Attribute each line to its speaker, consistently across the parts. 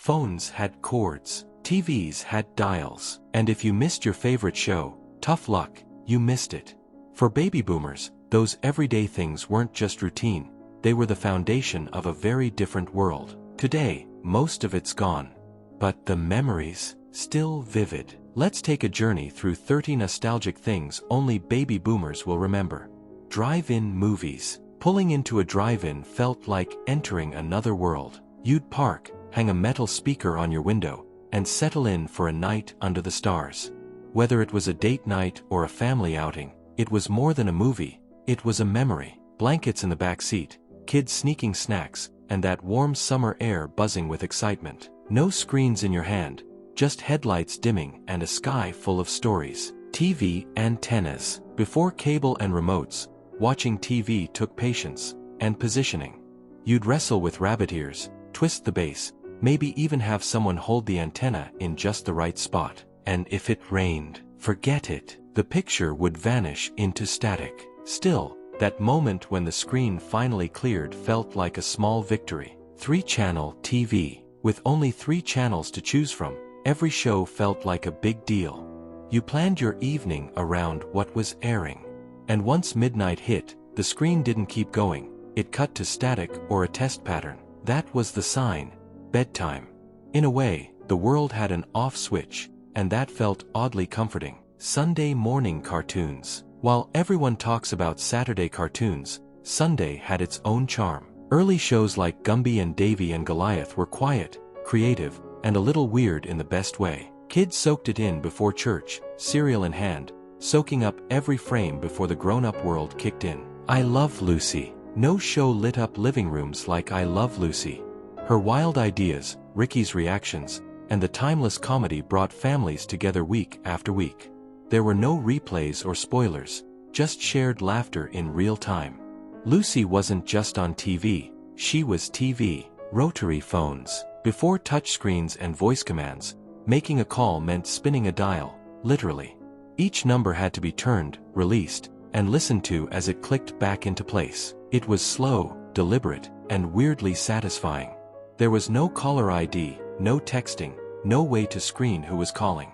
Speaker 1: Phones had cords. TVs had dials. And if you missed your favorite show, tough luck, you missed it. For baby boomers, those everyday things weren't just routine, they were the foundation of a very different world. Today, most of it's gone. But the memories, still vivid. Let's take a journey through 30 nostalgic things only baby boomers will remember. Drive-in movies. Pulling into a drive-in felt like entering another world. You'd park, hang a metal speaker on your window, and settle in for a night under the stars. Whether it was a date night or a family outing, it was more than a movie, it was a memory. Blankets in the back seat, kids sneaking snacks, and that warm summer air buzzing with excitement. No screens in your hand, just headlights dimming and a sky full of stories. TV antennas. Before cable and remotes, watching TV took patience and positioning. You'd wrestle with rabbit ears, twist the base, maybe even have someone hold the antenna in just the right spot. And if it rained, forget it. The picture would vanish into static. Still, that moment when the screen finally cleared felt like a small victory. 3-channel TV. With only 3 channels to choose from, every show felt like a big deal. You planned your evening around what was airing. And once midnight hit, the screen didn't keep going, it cut to static or a test pattern. That was the sign. Bedtime. In a way, the world had an off switch, and that felt oddly comforting. Sunday morning cartoons. While everyone talks about Saturday cartoons, Sunday had its own charm. Early shows like Gumby and Davy and Goliath were quiet, creative, and a little weird in the best way. Kids soaked it in before church, cereal in hand, soaking up every frame before the grown-up world kicked in. I Love Lucy. No show lit up living rooms like I Love Lucy. Her wild ideas, Ricky's reactions, and the timeless comedy brought families together week after week. There were no replays or spoilers, just shared laughter in real time. Lucy wasn't just on TV, she was TV. Rotary phones. Before touchscreens and voice commands, making a call meant spinning a dial, literally. Each number had to be turned, released, and listened to as it clicked back into place. It was slow, deliberate, and weirdly satisfying. There was no caller ID, no texting, no way to screen who was calling.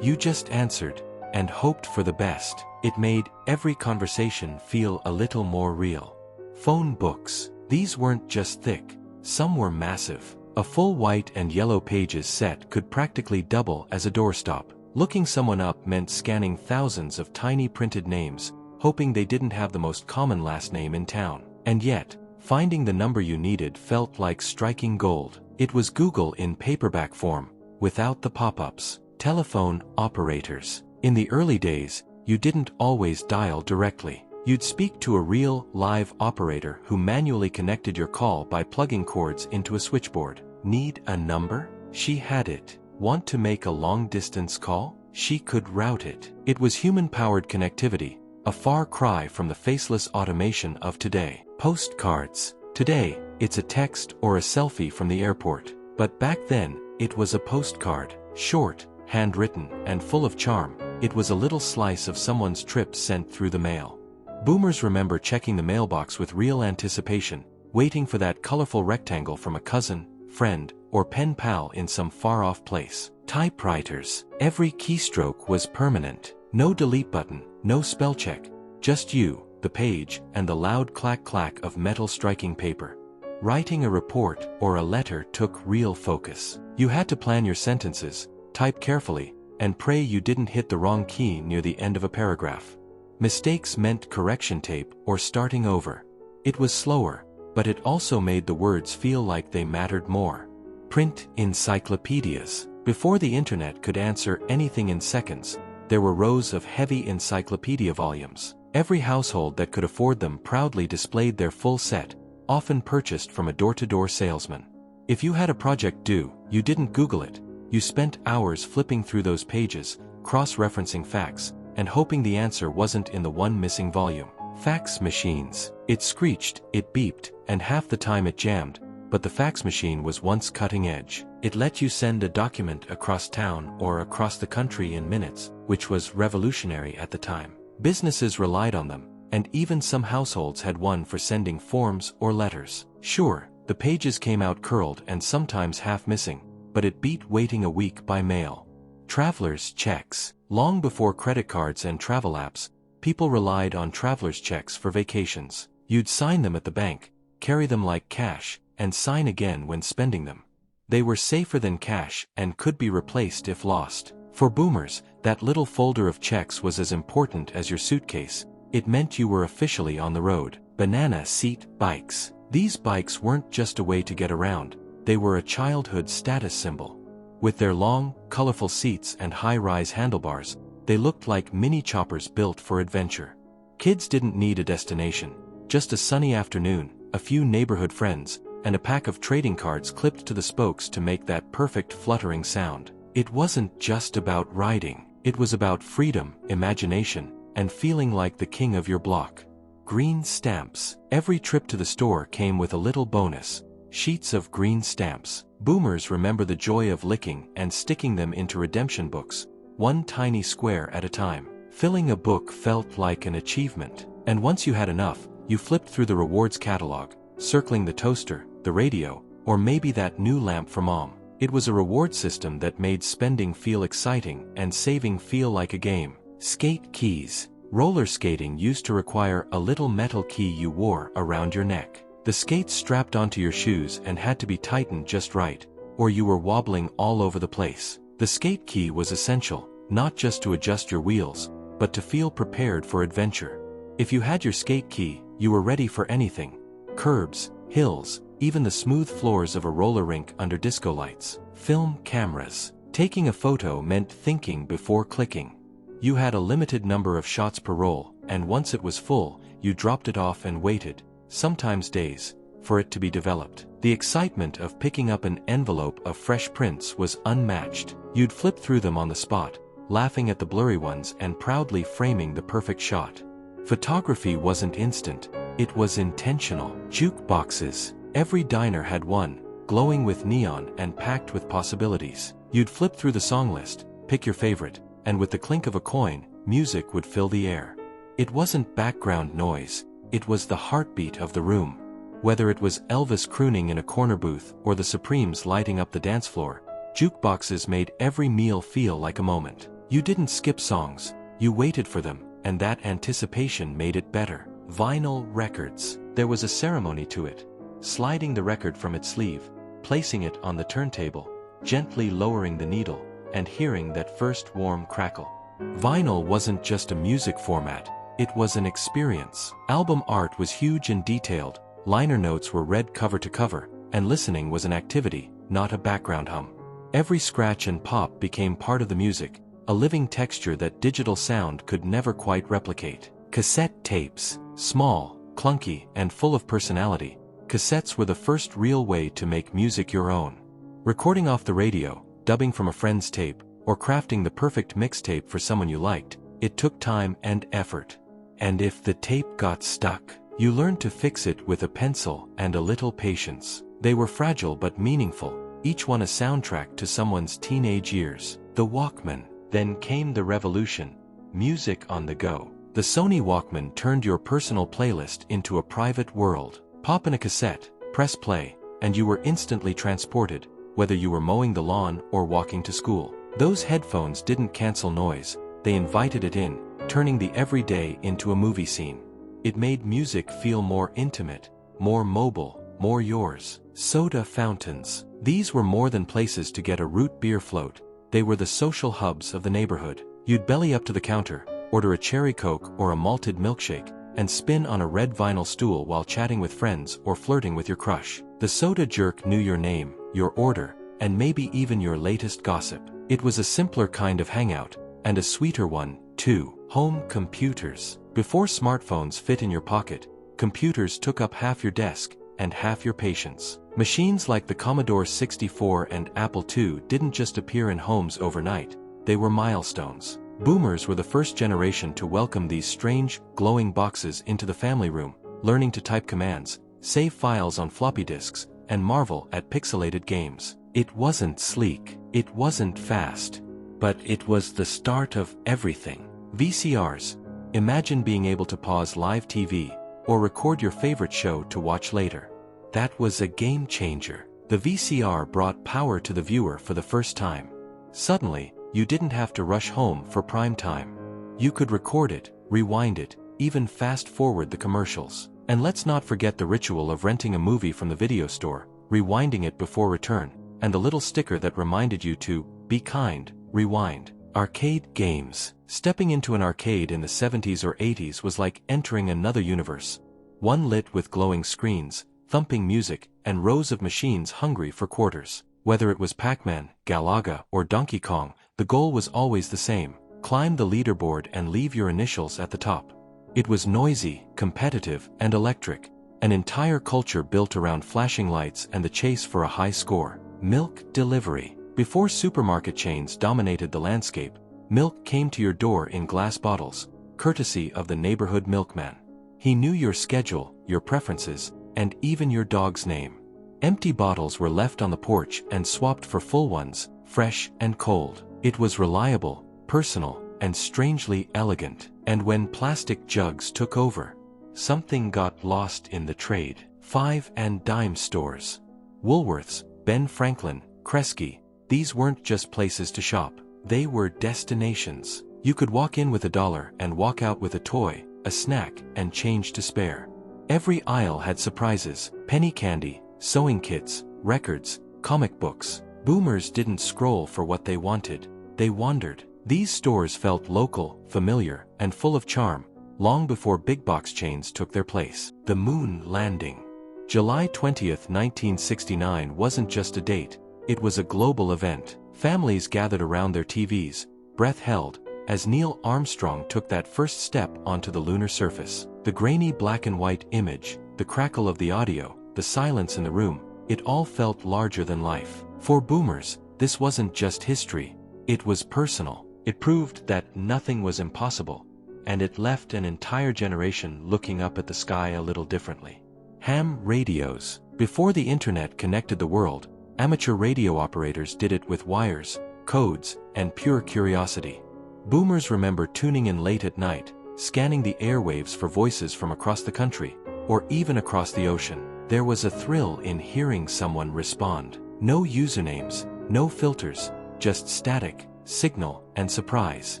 Speaker 1: You just answered, and hoped for the best. It made every conversation feel a little more real. Phone books. These weren't just thick, some were massive. A full white and yellow pages set could practically double as a doorstop. Looking someone up meant scanning thousands of tiny printed names, hoping they didn't have the most common last name in town. And yet, finding the number you needed felt like striking gold. It was Google in paperback form, without the pop-ups. Telephone operators. In the early days, you didn't always dial directly. You'd speak to a real, live operator who manually connected your call by plugging cords into a switchboard. Need a number? She had it. Want to make a long-distance call? She could route it. It was human-powered connectivity, a far cry from the faceless automation of today. Postcards. Today, it's a text or a selfie from the airport. But back then, it was a postcard. Short, handwritten, and full of charm. It was a little slice of someone's trip sent through the mail. Boomers remember checking the mailbox with real anticipation, waiting for that colorful rectangle from a cousin, friend, or pen pal in some far-off place. Typewriters. Every keystroke was permanent. No delete button, no spell check. Just you, the page, and the loud clack-clack of metal striking paper. Writing a report or a letter took real focus. You had to plan your sentences, type carefully, and pray you didn't hit the wrong key near the end of a paragraph. Mistakes meant correction tape or starting over. It was slower, but it also made the words feel like they mattered more. Print encyclopedias. Before the internet could answer anything in seconds, there were rows of heavy encyclopedia volumes. Every household that could afford them proudly displayed their full set, often purchased from a door-to-door salesman. If you had a project due, you didn't Google it. You spent hours flipping through those pages, cross-referencing facts, and hoping the answer wasn't in the one missing volume. Fax machines. It screeched, it beeped, and half the time it jammed, but the fax machine was once cutting edge. It let you send a document across town or across the country in minutes, which was revolutionary at the time. Businesses relied on them, and even some households had one for sending forms or letters. Sure, the pages came out curled and sometimes half missing, but it beat waiting a week by mail. Traveler's checks. Long before credit cards and travel apps, people relied on traveler's checks for vacations. You'd sign them at the bank, carry them like cash, and sign again when spending them. They were safer than cash and could be replaced if lost. For boomers, that little folder of checks was as important as your suitcase. It meant you were officially on the road. Banana seat bikes. These bikes weren't just a way to get around, they were a childhood status symbol. With their long, colorful seats and high-rise handlebars, they looked like mini choppers built for adventure. Kids didn't need a destination, just a sunny afternoon, a few neighborhood friends, and a pack of trading cards clipped to the spokes to make that perfect fluttering sound. It wasn't just about riding, it was about freedom, imagination, and feeling like the king of your block. Green stamps. Every trip to the store came with a little bonus. Sheets of green stamps. Boomers remember the joy of licking and sticking them into redemption books, one tiny square at a time. Filling a book felt like an achievement. And once you had enough, you flipped through the rewards catalog, circling the toaster, the radio, or maybe that new lamp for mom. It was a reward system that made spending feel exciting and saving feel like a game. Skate keys. Roller skating used to require a little metal key you wore around your neck. The skates strapped onto your shoes and had to be tightened just right, or you were wobbling all over the place. The skate key was essential, not just to adjust your wheels, but to feel prepared for adventure. If you had your skate key, you were ready for anything. Curbs, hills, even the smooth floors of a roller rink under disco lights. Film cameras. Taking a photo meant thinking before clicking. You had a limited number of shots per roll, and once it was full, you dropped it off and waited, sometimes days, for it to be developed. The excitement of picking up an envelope of fresh prints was unmatched. You'd flip through them on the spot, laughing at the blurry ones and proudly framing the perfect shot. Photography wasn't instant, it was intentional. Jukeboxes. Every diner had one, glowing with neon and packed with possibilities. You'd flip through the song list, pick your favorite, and with the clink of a coin, music would fill the air. It wasn't background noise, it was the heartbeat of the room. Whether it was Elvis crooning in a corner booth or the Supremes lighting up the dance floor, jukeboxes made every meal feel like a moment. You didn't skip songs, you waited for them, and that anticipation made it better. Vinyl records. There was a ceremony to it. Sliding the record from its sleeve, placing it on the turntable, gently lowering the needle, and hearing that first warm crackle. Vinyl wasn't just a music format, it was an experience. Album art was huge and detailed, liner notes were read cover to cover, and listening was an activity, not a background hum. Every scratch and pop became part of the music, a living texture that digital sound could never quite replicate. Cassette tapes. Small, clunky, and full of personality, cassettes were the first real way to make music your own. Recording off the radio, dubbing from a friend's tape, or crafting the perfect mixtape for someone you liked, it took time and effort. And if the tape got stuck, you learned to fix it with a pencil and a little patience. They were fragile but meaningful, each one a soundtrack to someone's teenage years. The Walkman. Then came the revolution. Music on the go. The Sony Walkman turned your personal playlist into a private world. Pop in a cassette, press play, and you were instantly transported, whether you were mowing the lawn or walking to school. Those headphones didn't cancel noise, they invited it in, turning the everyday into a movie scene. It made music feel more intimate, more mobile, more yours. Soda fountains. These were more than places to get a root beer float, they were the social hubs of the neighborhood. You'd belly up to the counter, order a cherry Coke or a malted milkshake, and spin on a red vinyl stool while chatting with friends or flirting with your crush. The soda jerk knew your name, your order, and maybe even your latest gossip. It was a simpler kind of hangout, and a sweeter one, too. Home computers. Before smartphones fit in your pocket, computers took up half your desk and half your patience. Machines like the Commodore 64 and Apple II didn't just appear in homes overnight, they were milestones. Boomers were the first generation to welcome these strange, glowing boxes into the family room, learning to type commands, save files on floppy disks, and marvel at pixelated games. It wasn't sleek, it wasn't fast, but it was the start of everything. VCRs. Imagine being able to pause live TV, or record your favorite show to watch later. That was a game changer. The The VCR brought power to the viewer for the first time. Suddenly, you didn't have to rush home for prime time. You could record it, rewind it, even fast-forward the commercials. And let's not forget the ritual of renting a movie from the video store, rewinding it before return, and the little sticker that reminded you to be kind, rewind. Arcade games. Stepping into an arcade in the 70s or 80s was like entering another universe. One lit with glowing screens, thumping music, and rows of machines hungry for quarters. Whether it was Pac-Man, Galaga, or Donkey Kong, the goal was always the same: climb the leaderboard and leave your initials at the top. It was noisy, competitive, and electric. An entire culture built around flashing lights and the chase for a high score. Milk delivery. Before supermarket chains dominated the landscape, milk came to your door in glass bottles, courtesy of the neighborhood milkman. He knew your schedule, your preferences, and even your dog's name. Empty bottles were left on the porch and swapped for full ones, fresh and cold. It was reliable, personal, and strangely elegant. And when plastic jugs took over, something got lost in the trade. 5 and dime stores. Woolworths, Ben Franklin, Kresge. These weren't just places to shop. They were destinations. You could walk in with $1 and walk out with a toy, a snack, and change to spare. Every aisle had surprises: penny candy, sewing kits, records, comic books. Boomers didn't scroll for what they wanted. They wandered. These stores felt local, familiar, and full of charm, long before big box chains took their place. The moon landing. July 20th, 1969 wasn't just a date. It was a global event. Families gathered around their TVs, breath held, as Neil Armstrong took that first step onto the lunar surface. The grainy black and white image, the crackle of the audio, the silence in the room, it all felt larger than life. For boomers, this wasn't just history. It was personal. It proved that nothing was impossible, and it left an entire generation looking up at the sky a little differently. Ham radios. Before the internet connected the world, amateur radio operators did it with wires, codes, and pure curiosity. Boomers remember tuning in late at night, scanning the airwaves for voices from across the country, or even across the ocean. There was a thrill in hearing someone respond. No usernames, no filters, just static, signal, and surprise.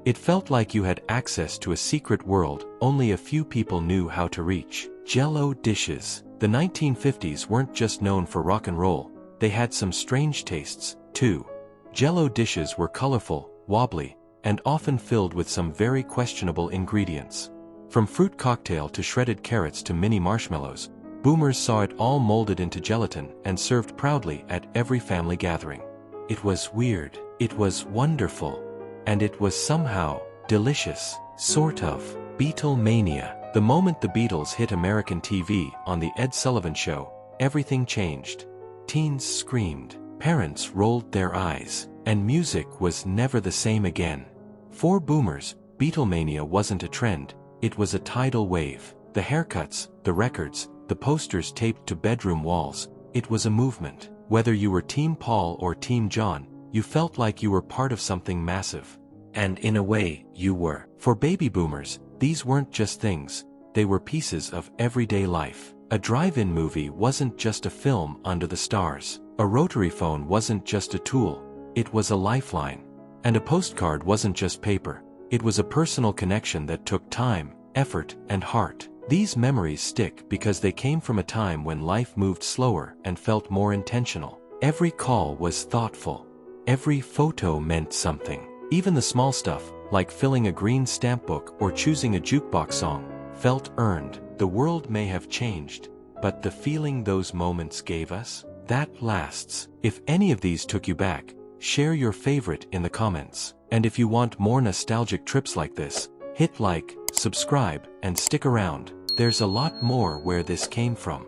Speaker 1: It felt like you had access to a secret world only a few people knew how to reach. Jello Dishes. The 1950s weren't just known for rock and roll. They had some strange tastes, too. Jello dishes were colorful, wobbly, and often filled with some very questionable ingredients. From fruit cocktail to shredded carrots to mini marshmallows, boomers saw it all molded into gelatin and served proudly at every family gathering. It was weird, it was wonderful, and it was somehow delicious, sort of. Beatlemania. The moment the Beatles hit American TV on The Ed Sullivan Show, everything changed. Teens screamed, parents rolled their eyes, and music was never the same again. For boomers, Beatlemania wasn't a trend, it was a tidal wave. The haircuts, the records, the posters taped to bedroom walls, it was a movement. Whether you were Team Paul or Team John, you felt like you were part of something massive. And in a way, you were. For baby boomers, these weren't just things, they were pieces of everyday life. A drive-in movie wasn't just a film under the stars. A rotary phone wasn't just a tool, it was a lifeline. And a postcard wasn't just paper, it was a personal connection that took time, effort, and heart. These memories stick because they came from a time when life moved slower and felt more intentional. Every call was thoughtful. Every photo meant something. Even the small stuff, like filling a green stamp book or choosing a jukebox song, felt earned. The world may have changed, but the feeling those moments gave us, that lasts. If any of these took you back, share your favorite in the comments. And if you want more nostalgic trips like this, hit like, subscribe, and stick around. There's a lot more where this came from.